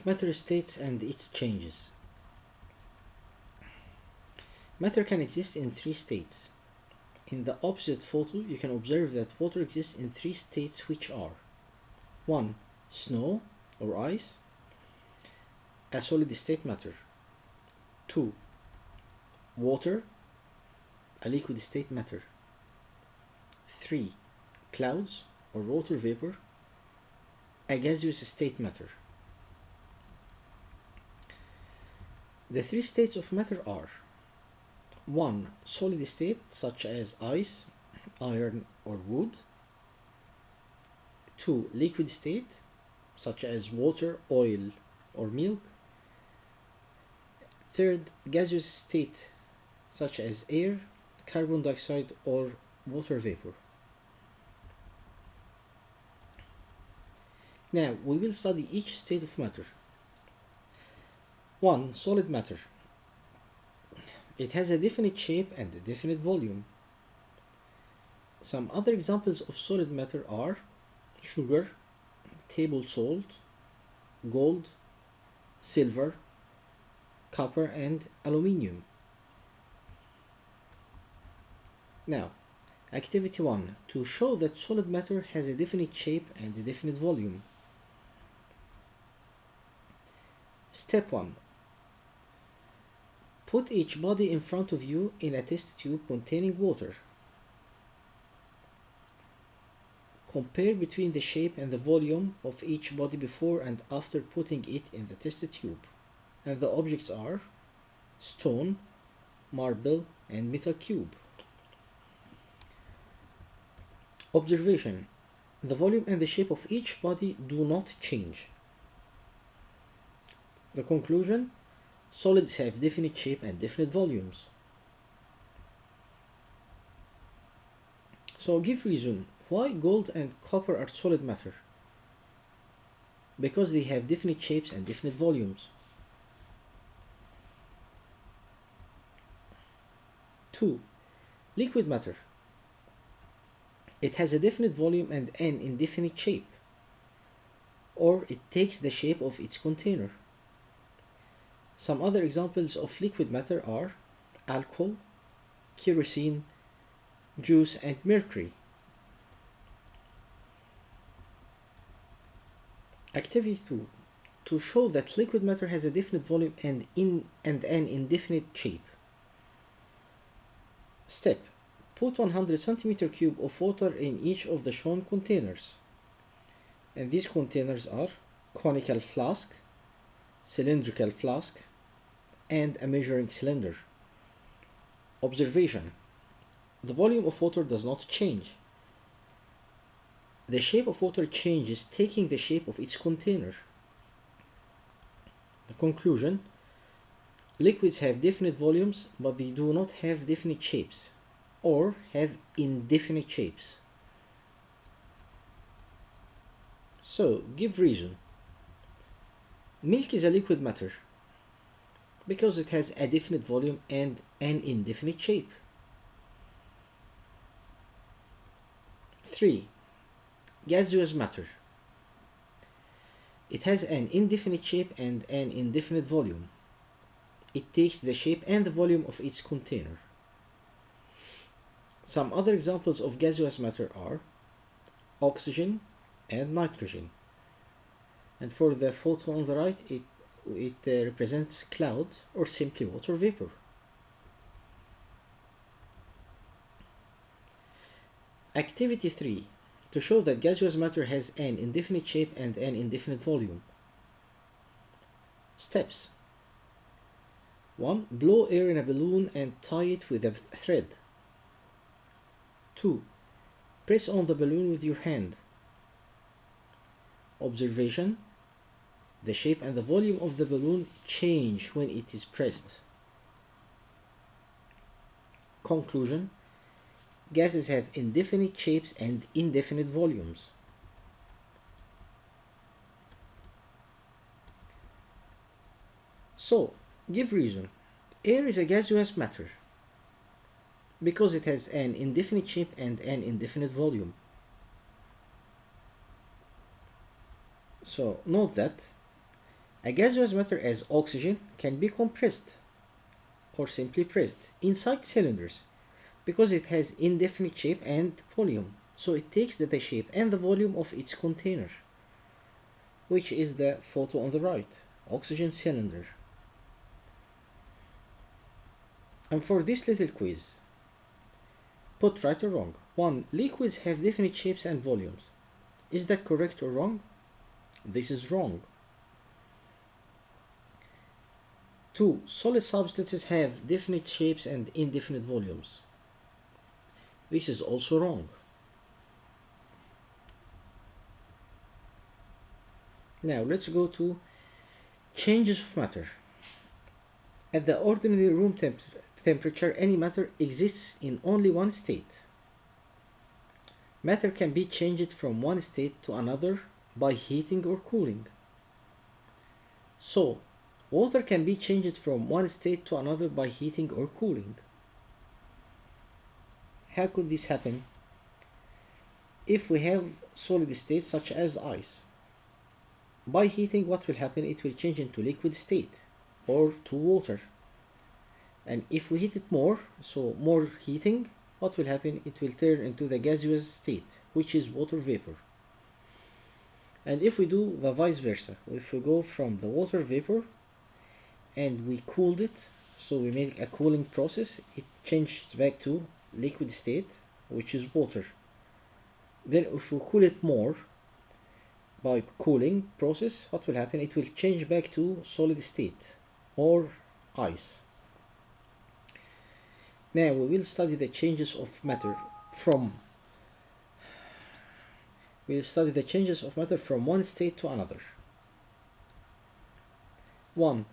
matter states and its changes. Matter can exist in three states. In the opposite photo, you can observe that water exists in three states, which are 1. Snow or ice, a solid state matter. 2. Water, a liquid state matter. 3. Clouds or water vapor, a gaseous state matter. The three states of matter are 1. Solid state, such as ice, iron, or wood. 2. Liquid state, such as water, oil, or milk. 3. Gaseous state, such as air, carbon dioxide, or water vapor. Now, we will study each state of matter. 1. Solid matter. It has a definite shape and a definite volume. Some other examples of solid matter are sugar, table salt, gold, silver, copper, and aluminium. Now, activity 1, to show that solid matter has a definite shape and a definite volume. Step 1. Put each body in front of you in a test tube containing water. Compare between the shape and the volume of each body before and after putting it in the test tube. And the objects are stone, marble, and metal cube. Observation. The volume and the shape of each body do not change. The conclusion. Solids have definite shape and definite volumes. So give reason why gold and copper are solid matter. Because they have definite shapes and definite volumes. 2. Liquid matter. It has a definite volume and an indefinite shape, or it takes the shape of its container. Some other examples of liquid matter are alcohol, kerosene, juice, and mercury. Activity 2. To show that liquid matter has a definite volume and an indefinite shape. Step. Put 100 cm³ of water in each of the shown containers. And these containers are conical flask, cylindrical flask, and a measuring cylinder. Observation. The volume of water does not change. The shape of water changes, taking the shape of its container. The conclusion. Liquids have definite volumes, but they do not have definite shapes, or have indefinite shapes. So, give reason. Milk is a liquid matter because it has a definite volume and an indefinite shape. 3. Gaseous matter. It has an indefinite shape and an indefinite volume. It takes the shape and the volume of its container. Some other examples of gaseous matter are oxygen and nitrogen. And for the photo on the right, it represents cloud or simply water vapor. Activity 3. To show that gaseous matter has an indefinite shape and an indefinite volume. Steps. 1. Blow air in a balloon and tie it with a thread. 2. Press on the balloon with your hand. Observation. The shape and the volume of the balloon change when it is pressed. Conclusion. Gases have indefinite shapes and indefinite volumes. So, give reason. Air is a gaseous matter because it has an indefinite shape and an indefinite volume. So, note that A gaseous matter as oxygen can be compressed or simply pressed inside cylinders because it has indefinite shape and volume. So it takes the shape and the volume of its container, which is the photo on the right, oxygen cylinder. And for this little quiz, put right or wrong. 1. Liquids have definite shapes and volumes. Is that correct or wrong? This is wrong. 2. Solid substances have definite shapes and indefinite volumes. This is also wrong. Now let's go to changes of matter. At the ordinary room temperature, any matter exists in only one state. Matter can be changed from one state to another by heating or cooling. So, water can be changed from one state to another by heating or cooling. How could this happen? If we have solid states such as ice, by heating, what will happen? It will change into liquid state or to water. And if we heat it more, so more heating, what will happen? It will turn into the gaseous state, which is water vapor. And if we do the vice versa, if we go from the water vapor and we cooled it, so we make a cooling process, it changed back to liquid state, which is water. Then if we cool it more by cooling process, what will happen? It will change back to solid state or ice. Now we will study the changes of matter from one state to another. 1.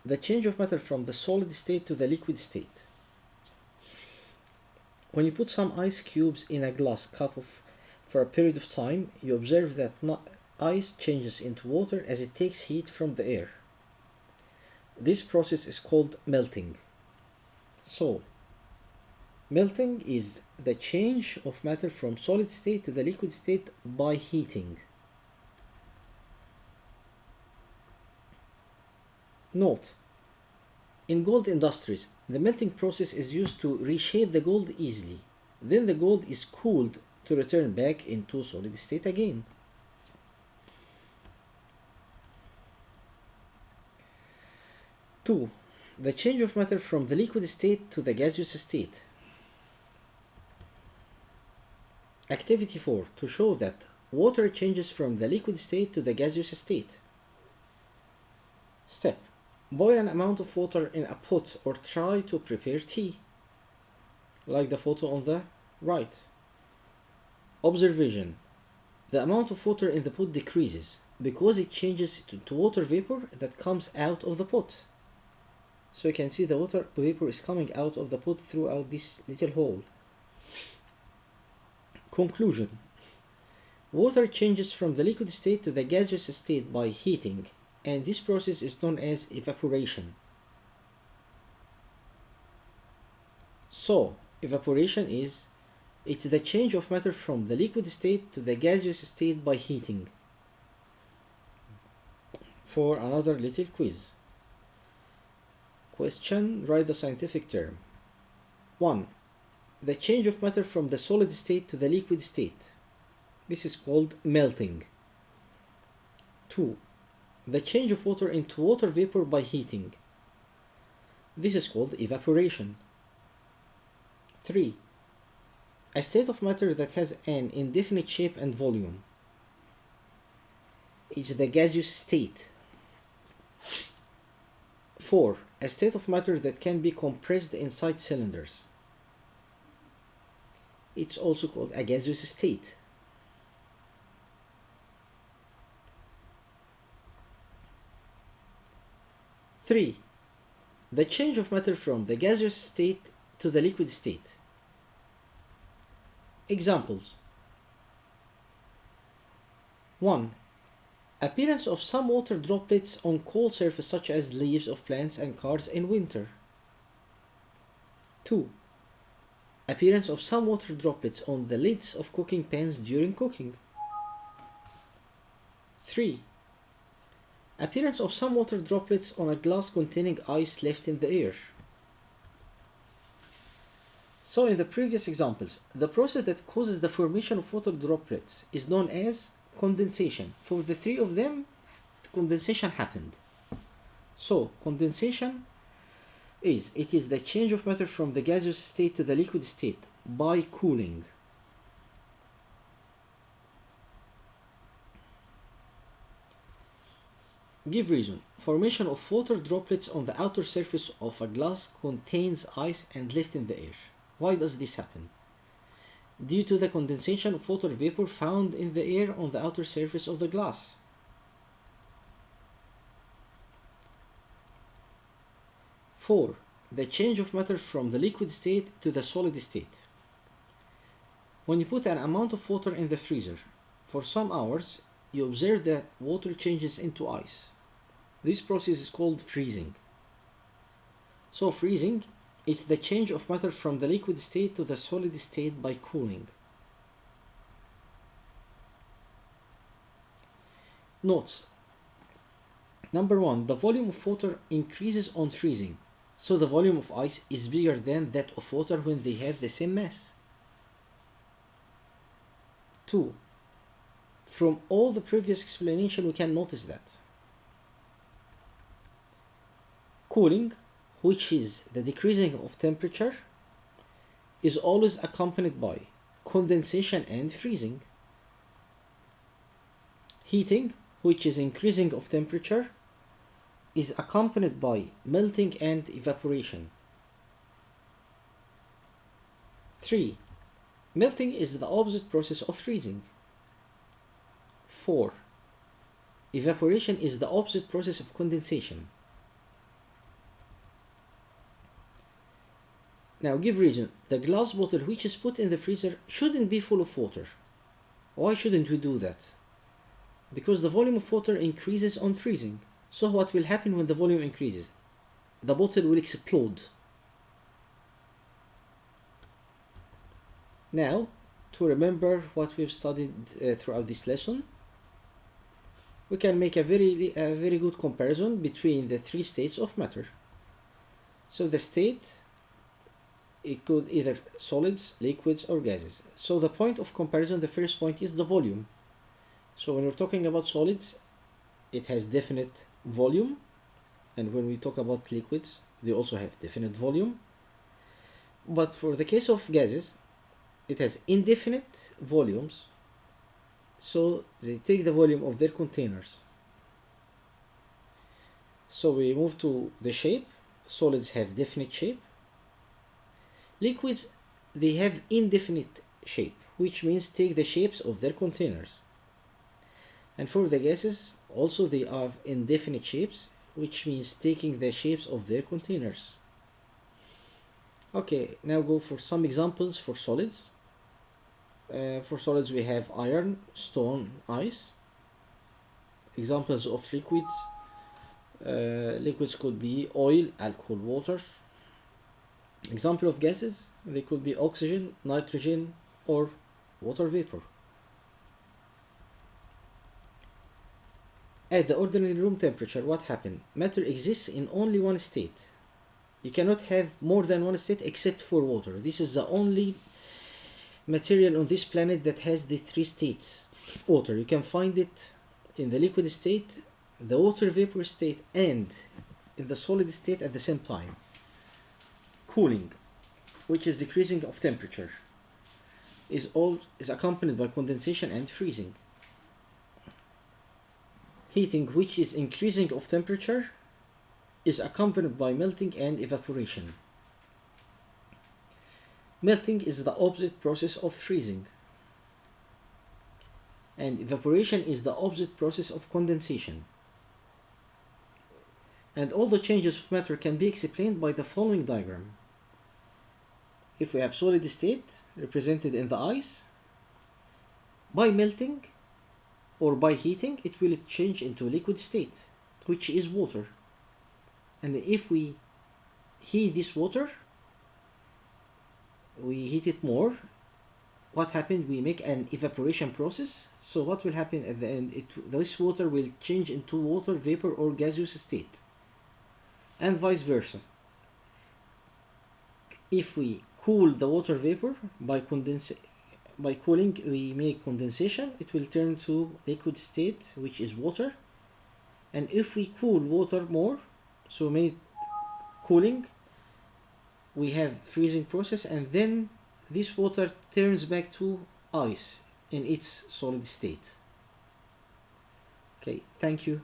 The change of matter from the solid state to the liquid state. When you put some ice cubes in a glass cup for a period of time, you observe that ice changes into water as it takes heat from the air. This process is called melting. So, melting is the change of matter from solid state to the liquid state by heating. Note, in gold industries, the melting process is used to reshape the gold easily. Then the gold is cooled to return back into solid state again. Two, the change of matter from the liquid state to the gaseous state. Activity 4, to show that water changes from the liquid state to the gaseous state. Step, boil an amount of water in a pot or try to prepare tea, like the photo on the right. Observation, the amount of water in the pot decreases because it changes to water vapor that comes out of the pot. So you can see the water vapor is coming out of the pot throughout this little hole. Conclusion, water changes from the liquid state to the gaseous state by heating, and this process is known as evaporation. So, evaporation it's the change of matter from the liquid state to the gaseous state by heating. For another little quiz. Question, write the scientific term. 1. The change of matter from the solid state to the liquid state. This is called melting. 2. The change of water into water vapor by heating. This is called evaporation. 3. A state of matter that has an indefinite shape and volume. It's the gaseous state. 4. A state of matter that can be compressed inside cylinders. It's also called a gaseous state. 3. The change of matter from the gaseous state to the liquid state. Examples. 1. Appearance of some water droplets on cold surface such as leaves of plants and cars in winter. 2. Appearance of some water droplets on the lids of cooking pans during cooking. 3. Appearance of some water droplets on a glass containing ice left in the air. So in the previous examples, the process that causes the formation of water droplets is known as condensation. For the three of them, condensation happened. So condensation is the change of matter from the gaseous state to the liquid state by cooling. Give reason. Formation of water droplets on the outer surface of a glass contains ice and left in the air. Why does this happen? Due to the condensation of water vapor found in the air on the outer surface of the glass. Four, the change of matter from the liquid state to the solid state. When you put an amount of water in the freezer, for some hours, you observe that water changes into ice. This process is called freezing. So freezing is the change of matter from the liquid state to the solid state by cooling. Notes. Number 1. The volume of water increases on freezing, so the volume of ice is bigger than that of water when they have the same mass. 2. From all the previous explanation we can notice that cooling, which is the decreasing of temperature, is always accompanied by condensation and freezing. Heating, which is increasing of temperature, is accompanied by melting and evaporation. 3. Melting is the opposite process of freezing. 4. Evaporation is the opposite process of condensation. Now give reason. The glass bottle which is put in the freezer shouldn't be full of water. Why shouldn't we do that? Because the volume of water increases on freezing. So what will happen when the volume increases? The bottle will explode. Now, to remember what we've studied throughout this lesson, we can make a very good comparison between the three states of matter. So the state, it could either solids, liquids, or gases. So the point of comparison, the first point is the volume. So when we're talking about solids, it has definite volume, and when we talk about liquids, they also have definite volume. But for the case of gases, it has indefinite volumes, so they take the volume of their containers. So we move to the shape. Solids have definite shape. Liquids, they have indefinite shape, which means take the shapes of their containers. And for the gases, also they have indefinite shapes, which means taking the shapes of their containers. Okay, now go for some examples for solids. For solids we have iron, stone, ice. Examples of liquids. Liquids could be oil, alcohol, water. Example of gases, they could be oxygen, nitrogen, or water vapor. At the ordinary room temperature, what happened? Matter exists in only one state. You cannot have more than one state except for water. This is the only material on this planet that has the three states. Water, you can find it in the liquid state, the water vapor state, and in the solid state at the same time. Cooling, which is decreasing of temperature, is accompanied by condensation and freezing. Heating, which is increasing of temperature, is accompanied by melting and evaporation. Melting is the opposite process of freezing, and evaporation is the opposite process of condensation. And all the changes of matter can be explained by the following diagram. If we have solid state represented in the ice, by melting or by heating, it will change into liquid state, which is water. And if we heat this water, we heat it more, what happened, we make an evaporation process. So what will happen at the end, this water will change into water, vapor, or gaseous state, and vice versa. If we cool the water vapor by cooling, we make condensation, it will turn to liquid state, which is water. And if we cool water more, so made cooling, we have freezing process, and then this water turns back to ice in its solid state. Okay, thank you.